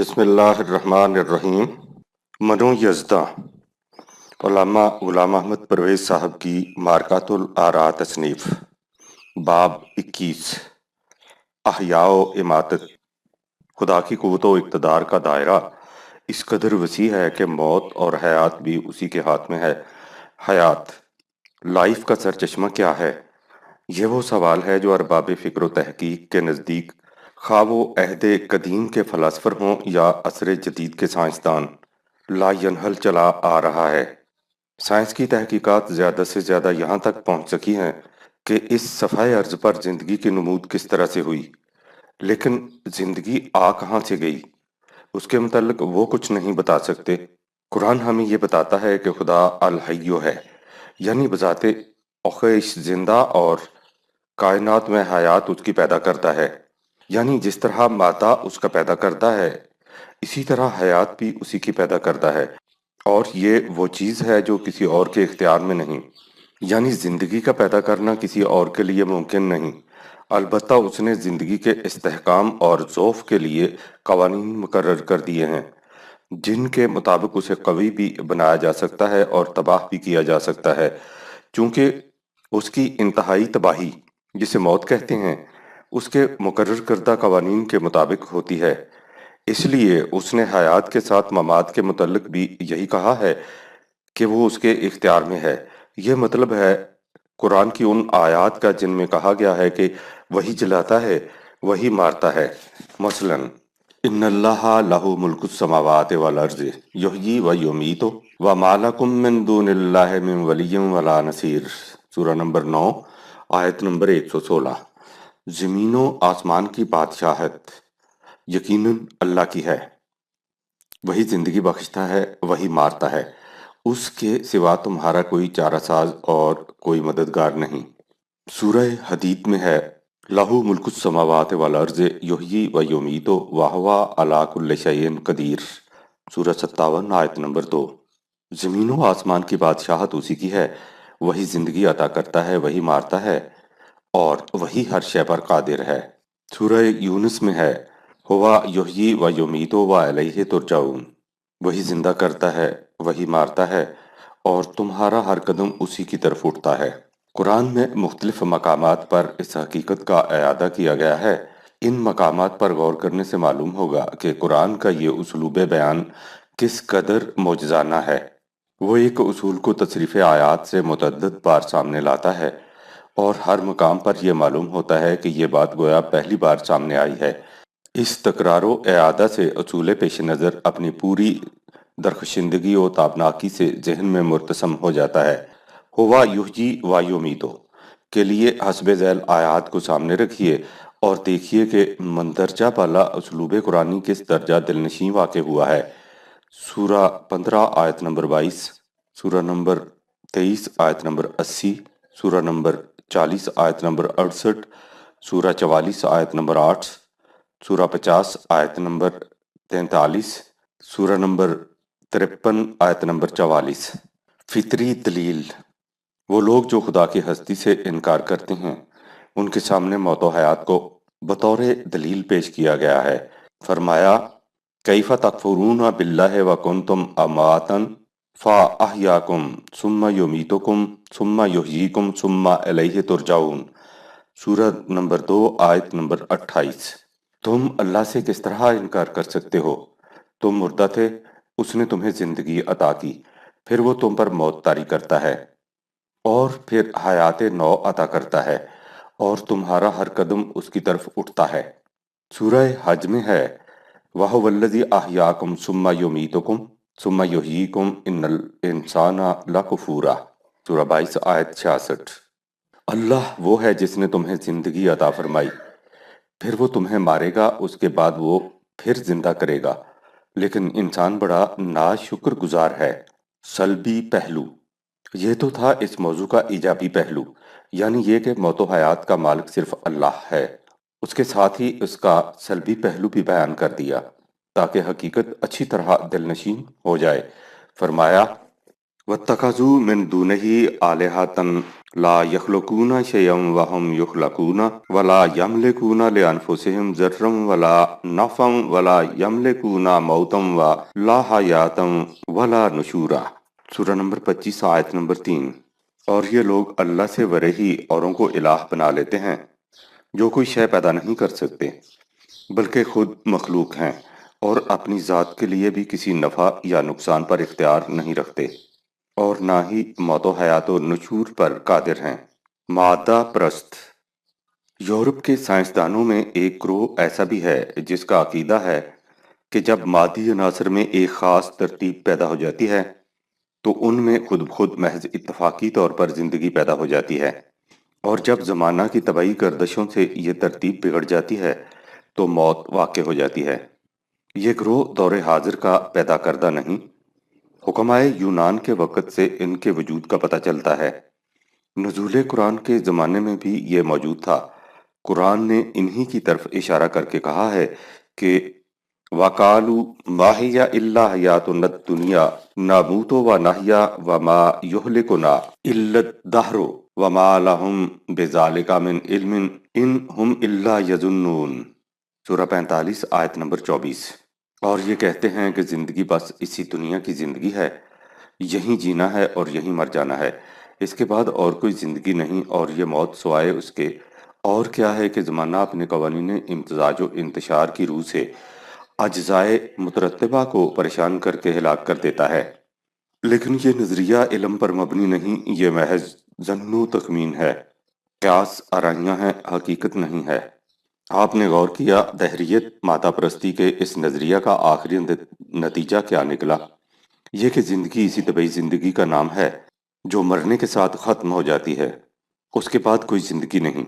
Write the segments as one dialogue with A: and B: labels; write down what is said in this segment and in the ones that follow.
A: بسم اللہ الرحمن الرحیم۔ منو یزداں علامہ غلام احمد پرویز صاحب کی مارکات الآراء تصنیف، باب 21، احیاء و اماتت۔ خدا کی قوت و اقتدار کا دائرہ اس قدر وسیع ہے کہ موت اور حیات بھی اسی کے ہاتھ میں ہے۔ حیات، لائف کا سرچشمہ کیا ہے؟ یہ وہ سوال ہے جو ارباب فکر و تحقیق کے نزدیک، خواہ وہ عہد قدیم کے فلاسفر ہوں یا عصر جدید کے سائنسدان، لا ینحل چلا آ رہا ہے۔ سائنس کی تحقیقات زیادہ سے زیادہ یہاں تک پہنچ سکی ہیں کہ اس صفحہ ارض پر زندگی کی نمود کس طرح سے ہوئی، لیکن زندگی آ کہاں سے گئی، اس کے متعلق وہ کچھ نہیں بتا سکتے۔ قرآن ہمیں یہ بتاتا ہے کہ خدا الحیّ ہے، یعنی بذات اوخیش زندہ، اور کائنات میں حیات اس کی پیدا کرتا ہے، یعنی جس طرح مادہ اس کا پیدا کرتا ہے اسی طرح حیات بھی اسی کی پیدا کرتا ہے، اور یہ وہ چیز ہے جو کسی اور کے اختیار میں نہیں، یعنی زندگی کا پیدا کرنا کسی اور کے لیے ممکن نہیں، البتہ اس نے زندگی کے استحکام اور ذوف کے لیے قوانین مقرر کر دیے ہیں جن کے مطابق اسے قوی بھی بنایا جا سکتا ہے اور تباہ بھی کیا جا سکتا ہے، چونکہ اس کی انتہائی تباہی، جسے موت کہتے ہیں، اس کے مقرر کردہ قوانین کے مطابق ہوتی ہے۔ اس لیے اس نے حیات کے ساتھ ممات کے متعلق بھی یہی کہا ہے کہ وہ اس کے اختیار میں ہے۔ یہ مطلب ہے قرآن کی ان آیات کا جن میں کہا گیا ہے کہ وہی جلاتا ہے، وہی مارتا ہے۔ مثلا ان اللہ لہ ملک السماوات والارض یحیی و یمیت وما لکم من دون اللہ من ولی ولا نصیر، سورہ نمبر 9، آیت نمبر 116۔ زمین و آسمان کی بادشاہت یقیناً اللہ کی ہے، وہی زندگی بخشتا ہے، وہی مارتا ہے، اس کے سوا تمہارا کوئی چارہ ساز اور کوئی مددگار نہیں۔ سورہ حدید میں ہے لَہُ مُلْکُ السَّمَاوَاتِ وَالْأَرْضِ یُحْیِی وَیُمِیتُ وَهُوَ عَلَىٰ كُلِّ شَیْءٍ قدیر، سورہ 57، آیت نمبر 2۔ زمین و آسمان کی بادشاہت اسی کی ہے، وہی زندگی عطا کرتا ہے، وہی مارتا ہے، اور وہی ہر شے پر قادر ہے۔ سورہ یونس میں ہے ہوا یحیی و یمیت و الیہ ترجعون، وہی زندہ کرتا ہے، وہی مارتا ہے، اور تمہارا ہر قدم اسی کی طرف اٹھتا ہے۔ قرآن میں مختلف مقامات پر اس حقیقت کا اعادہ کیا گیا ہے۔ ان مقامات پر غور کرنے سے معلوم ہوگا کہ قرآن کا یہ اسلوب بیان کس قدر معجزانہ ہے۔ وہ ایک اصول کو تصریف آیات سے متعدد بار سامنے لاتا ہے، اور ہر مقام پر یہ معلوم ہوتا ہے کہ یہ بات گویا پہلی بار سامنے آئی ہے۔ اس تکرار و اعادہ سے اصول پیش نظر اپنی پوری درخشندگی و تابناکی سے ذہن میں مرتسم ہو جاتا ہے۔ ہوا یحیی و یمیت کے لیے حسب ذیل آیات کو سامنے رکھیے اور دیکھیے کہ مندرجہ بالا اسلوب قرآنی کس درجہ دلنشیں واقع ہوا ہے۔ سورہ 15 آیت نمبر 22، سورہ نمبر 23 آیت نمبر 80، سورہ نمبر 40 آیت نمبر 68، سورہ 44 آیت نمبر 8، سورہ 50 آیت نمبر 43، سورہ نمبر 53 آیت نمبر 44۔ فطری دلیل، وہ لوگ جو خدا کی ہستی سے انکار کرتے ہیں، ان کے سامنے موت و حیات کو بطور دلیل پیش کیا گیا ہے۔ فرمایا کیف تکفرون باللہ وکنتم امواتا فاحیاکم ثم یمیتکم ثم یحییکم ثم الیہ ترجعون، سورہ نمبر 2 آیت نمبر 28۔ تم اللہ سے کس طرح انکار کر سکتے ہو؟ تم مردہ تھے، اس نے تمہیں زندگی عطا کی، پھر وہ تم پر موت طاری کرتا ہے، اور پھر حیات نو عطا کرتا ہے، اور تمہارا ہر قدم اس کی طرف اٹھتا ہے۔ سورہ حج میں ہے وَهُوَ الَّذِي أَحْيَاكُمْ ثُمَّ يُمِيتُكُمْ ثُمَّ يُحْيِيكُمْ إِنَّ الْإِنسَانَ لَكَفُورٌ، سورہ 22 آیت 66۔ اللہ وہ ہے جس نے تمہیں زندگی عطا فرمائی، پھر وہ تمہیں مارے گا، اس کے بعد وہ پھر زندہ کرے گا، لیکن انسان بڑا ناشکر گزار ہے۔ سلبی پہلو، یہ تو تھا اس موضوع کا ایجابی پہلو، یعنی یہ کہ موت و حیات کا مالک صرف اللہ ہے۔ اس کے ساتھ ہی اس کا سلبی پہلو بھی بیان کر دیا تاکہ حقیقت اچھی طرح دلنشین ہو جائے۔ فرمایا वत्तखज़ू मिन दूनिही आलिहतन ला यख्लुकूना शयअन वहुम युख्लकूना वला यमलिकूना लिअनफुसिहिम ज़र्रन वला नफ़अन वला यमलिकूना मौतन व ला हयातन वला नुशूरा। सूरा नंबर 25 आयत नंबर 3। और ये लोग अल्लाह से वरे ही औरों को इलाह बना लेते हैं जो कोई शय पैदा नहीं कर सकते बल्कि खुद मखलूक हैं और अपनी ज़ात के लिए भी किसी नफ़ा या नुकसान पर इख्तियार नहीं रखते और ना ही मौत व हयात व नुशूर पर कादिर हैं। मादा प्रस्त। यूरोप के साइंसदानों में एक ग्रोह ऐसा भी है जिसका अकीदा है कि जब मादी अनासर में एक ख़ास तरतीब पैदा हो जाती है तो उनमें खुद खुद महज इत्तफाकी तौर पर ज़िंदगी पैदा हो जाती है और जब ज़माना की तबाही गर्दशों से ये तरतीब बिगड़ जाती है तो मौत वाक़ हो जाती है। ये ग्रोह दौरे हाजिर का पैदा करदा नहीं, हुक्माए यूनान के वक़्त से इनके वजूद का पता चलता है। नुज़ूल कुरान के ज़माने में भी ये मौजूद था। कुरान ने इन्हीं की तरफ इशारा करके कहा है कि वकालू माहिया इल्ला हयातुन्नद दुनिया नमूतो व नहया व मा युहलिकुना इल्लद दहरो व मा लहुम बिज़ालिका मिन इल्मिन इन हुम इल्ला यजुन्नून। सूरा 45 आयत नंबर 24। और ये कहते हैं कि ज़िंदगी बस इसी दुनिया की ज़िंदगी है, यहीं जीना है और यहीं मर जाना है, इसके बाद और कोई ज़िंदगी नहीं और ये मौत सिवाय उसके और क्या है कि ज़माना अपने कवानीन इम्तिज़ाज व इंतशार की रूह से अज्ज़ाए मुतरत्तिबा को परेशान करके हिलाक कर देता है। लेकिन ये नज़रिया इल्म पर मबनी नहीं, ये महज ज़न्नो तखमीन है, क़यास आराइयाँ हैं, हकीकत नहीं है। आपने गौर किया दहरियत मादा परस्ती के इस नज़रिया का आखिरी नतीजा क्या निकला? ये कि ज़िंदगी इसी तबई ज़िंदगी का नाम है जो मरने के साथ ख़त्म हो जाती है, उसके बाद कोई ज़िंदगी नहीं।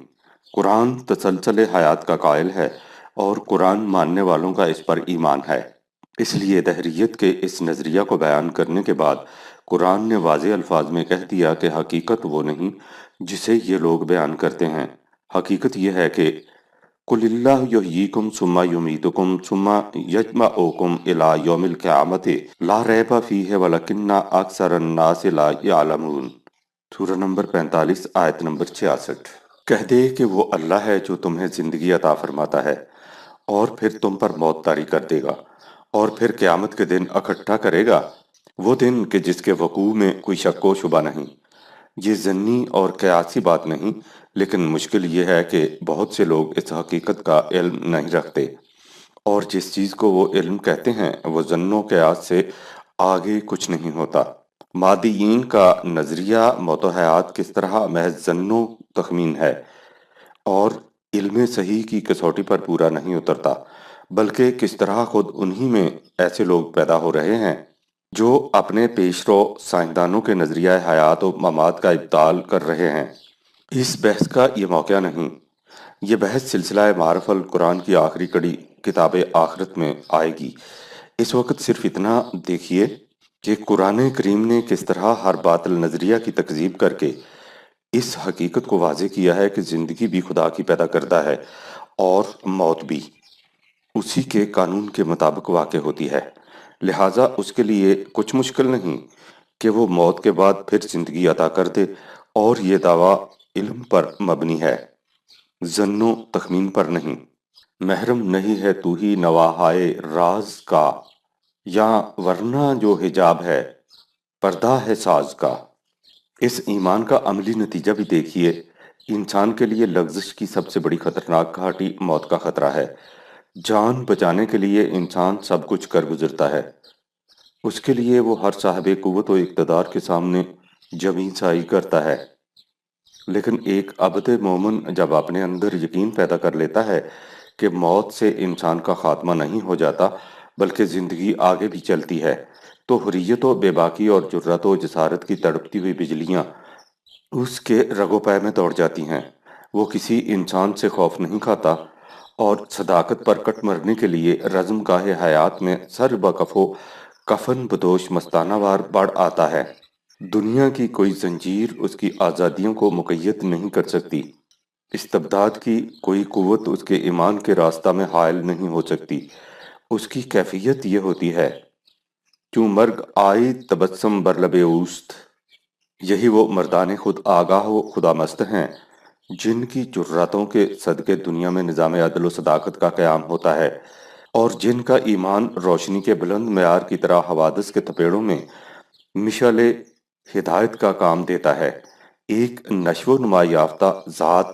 A: कुरान तसलसल हयात का कायल है और कुरान मानने वालों का इस पर ईमान है। इसलिए दहरियत के इस नज़रिया को बयान करने के बाद कुरान ने वाज़े अल्फाज में कह दिया कि हकीकत वो नहीं जिसे ये लोग बयान करते हैं। हकीकत ये है कि कुलिल्लाहु युहयीकुम सुम्मा युमीतुकुम सुम्मा यजमउकुम इला यौमिल क़यामति ला रैब फ़ीहि वलकिन्ना अक्सरन नास ला यअलमून। सूरा नंबर 45 आयत नंबर 66। कह दे कि वो अल्लाह है जो तुम्हें ज़िंदगी अता फरमाता है और फिर तुम पर मौत तारी कर देगा और फिर क़यामत के दिन इकट्ठा करेगा, वो दिन कि जिसके वक़ू में कोई शक व शुबा नहीं। ये ज़न्नी और क़यासी बात नहीं, लेकिन मुश्किल ये है कि बहुत से लोग इस हकीकत का इल्म नहीं रखते और जिस चीज़ को वो इल्म कहते हैं वो ज़न्नो क़यास से आगे कुछ नहीं होता। मादियीन का नज़रिया मौत हयात किस तरह महज ज़न्नो तखमीन है और इल्म सही की कसौटी पर पूरा नहीं उतरता, बल्कि किस तरह खुद उन्हीं में ऐसे लोग पैदा हो रहे हैं जो अपने पेशरो साइंसदानों के नज़रिया हयात और ममात का इब्ताल कर रहे हैं। इस बहस का ये मौका नहीं। ये बहस सिलसिला मारफ अल कुरान की आखिरी कड़ी किताब आखिरत में आएगी। इस वक्त सिर्फ इतना देखिए कि कुरान करीम ने किस तरह हर बातिल नज़रिया की तकजीब करके इस हकीकत को वाज़े किया है कि ज़िंदगी भी खुदा की पैदा करता है और मौत भी उसी के कानून के मुताबिक वाक़ होती है। लिहाजा उसके लिए कुछ मुश्किल नहीं कि वो मौत के बाद फिर ज़िंदगी अता कर दे और ये दावा इल्म पर मबनी है, ज़न्नो तखमीन पर नहीं। महरम नहीं है तू ही नवाहाए राज का, या वरना जो हिजाब है पर्दा है साज का। इस ईमान का अमली नतीजा भी देखिए। इंसान के लिए लफ्ज़िश की सबसे बड़ी खतरनाक घाटी मौत का खतरा है। जान बचाने के लिए इंसान सब कुछ कर गुजरता है, उसके लिए वो हर साहिब कुव्वत व इक़्तिदार के सामने जमीन साई करता है। लेकिन एक अब्द मोमिन जब अपने अंदर यकीन पैदा कर लेता है कि मौत से इंसान का खात्मा नहीं हो जाता बल्कि ज़िंदगी आगे भी चलती है, तो हुर्रियत व बेबाकी और जुर्रत व जसारत की तड़पती हुई बिजलियाँ उसके रगो-पै में दौड़ जाती हैं। वो किसी इंसान से खौफ नहीं खाता और सदाकत पर कट मरने के लिए रज़्म गाहे हयात में सर बकफ़ो कफन बदोश मस्ताना वार बढ़ आता है। दुनिया की कोई जंजीर उसकी आज़ादियों को मुक़य्यद नहीं कर सकती। इस्तबदाद की कोई कुव्वत उसके ईमान के रास्ता में हायल नहीं हो सकती। उसकी कैफियत ये होती है کیوں مرگ آئی تبسم بر لب اوست، یہی وہ مردان خود آگاہ و خدا مست ہیں جن کی جراتوں کے صدقے دنیا میں نظام عدل و صداقت کا قیام ہوتا ہے، اور جن کا ایمان روشنی کے بلند معیار کی طرح حوادث کے تپیڑوں میں مشعل ہدایت کا کام دیتا ہے۔ ایک نشو و نما یافتہ ذات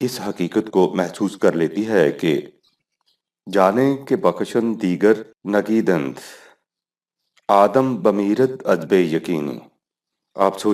A: اس حقیقت کو محسوس کر لیتی ہے کہ جانے کے بخشن دیگر نگیدند، آدم بمیرت ادب یقینی۔ آپ سوچ